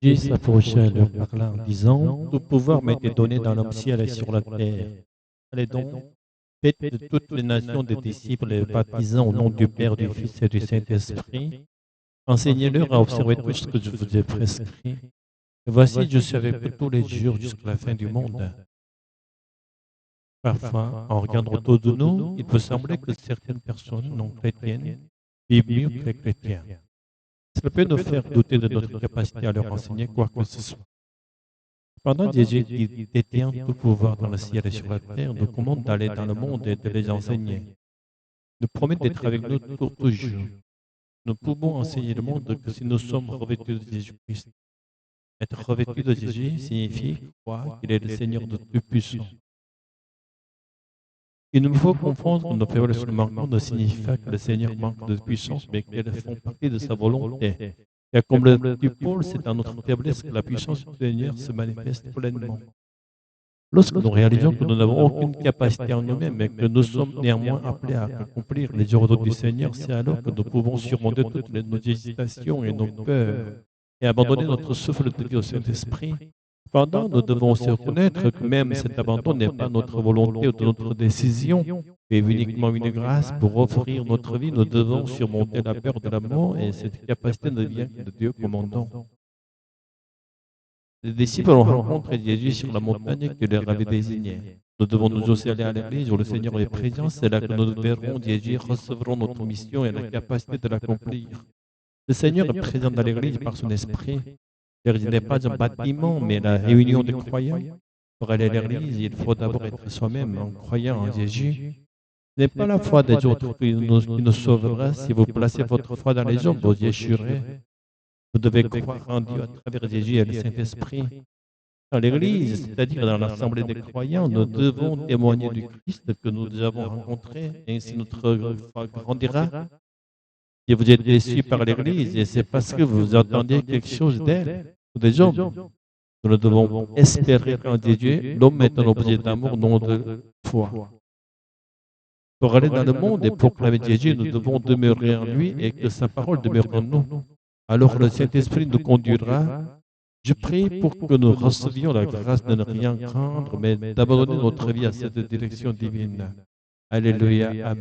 Jésus s'approcha et leur parla en disant, tout pouvoir m'a été donné dans le ciel et sur la terre. Allez donc, faites de toutes les nations des disciples et baptisant au nom du Père, du Fils et du Saint-Esprit. Enseignez-leur à observer tout ce que je vous ai prescrit. Et voici, je suis avec vous tous les jours jusqu'à la fin du monde. Parfois, en regardant autour de nous, il peut sembler que certaines personnes non chrétiennes vivent mieux que les chrétiens. Cela peut nous faire douter de notre capacité à leur enseigner quoi que ce soit. Pendant Jésus qui détient tout pouvoir dans le ciel et sur la terre, nous commande d'aller dans le monde et de les enseigner. Nous promet d'être avec nous pour toujours. Nous pouvons enseigner le monde que si nous sommes revêtus de Jésus-Christ. Être revêtu de Jésus signifie croire qu'il est le Seigneur de tout puissant. Il nous faut comprendre que nos faiblesses et manquements ne signifient pas que le Seigneur manque de puissance, mais qu'elles font partie de sa volonté. Et comme le dit Paul, c'est dans notre faiblesse que la puissance du Seigneur se manifeste pleinement. Lorsque nous réalisons que nous n'avons aucune capacité en nous-mêmes, mais que nous sommes néanmoins appelés à accomplir les ordres du Seigneur, c'est alors que nous pouvons surmonter toutes nos hésitations et nos peurs et abandonner notre souffle de vie au Saint-Esprit. Cependant, nous devons aussi reconnaître que même cet abandon n'est pas notre volonté ou de notre décision, mais uniquement une grâce pour offrir notre vie. Nous devons surmonter la peur de la mort et cette capacité ne vient que de Dieu commandant. Les disciples ont rencontré Jésus sur la montagne que leur avait désignée. Nous devons nous aussi aller à l'église où le Seigneur est présent. C'est là que nous verrons Jésus, recevrons notre mission et la capacité de l'accomplir. Le Seigneur est présent dans l'église par son esprit. L'église n'est pas un bâtiment, mais la réunion des croyants. Pour aller à l'église, il faut d'abord être soi-même en croyant en Jésus. Ce n'est pas la foi des autres qui nous sauvera. Si vous placez votre foi dans les hommes, vous échouerez. Vous devez croire en Dieu à travers Jésus et le Saint-Esprit. Dans l'Église, c'est-à-dire dans l'Assemblée des croyants, nous devons témoigner du Christ que nous avons rencontré, et ainsi notre foi grandira. Si vous êtes déçus par l'Église, et c'est parce que vous attendiez quelque chose d'elle ou des hommes. Nous devons espérer en Dieu. L'homme est un objet d'amour, non de foi. Pour aller dans le monde et proclamer Jésus, nous devons demeurer en lui et que sa parole demeure en nous. Alors le Saint-Esprit nous conduira. Je prie pour que nous recevions la grâce de ne rien craindre, mais d'abandonner notre vie à cette direction divine. Alléluia. Amen.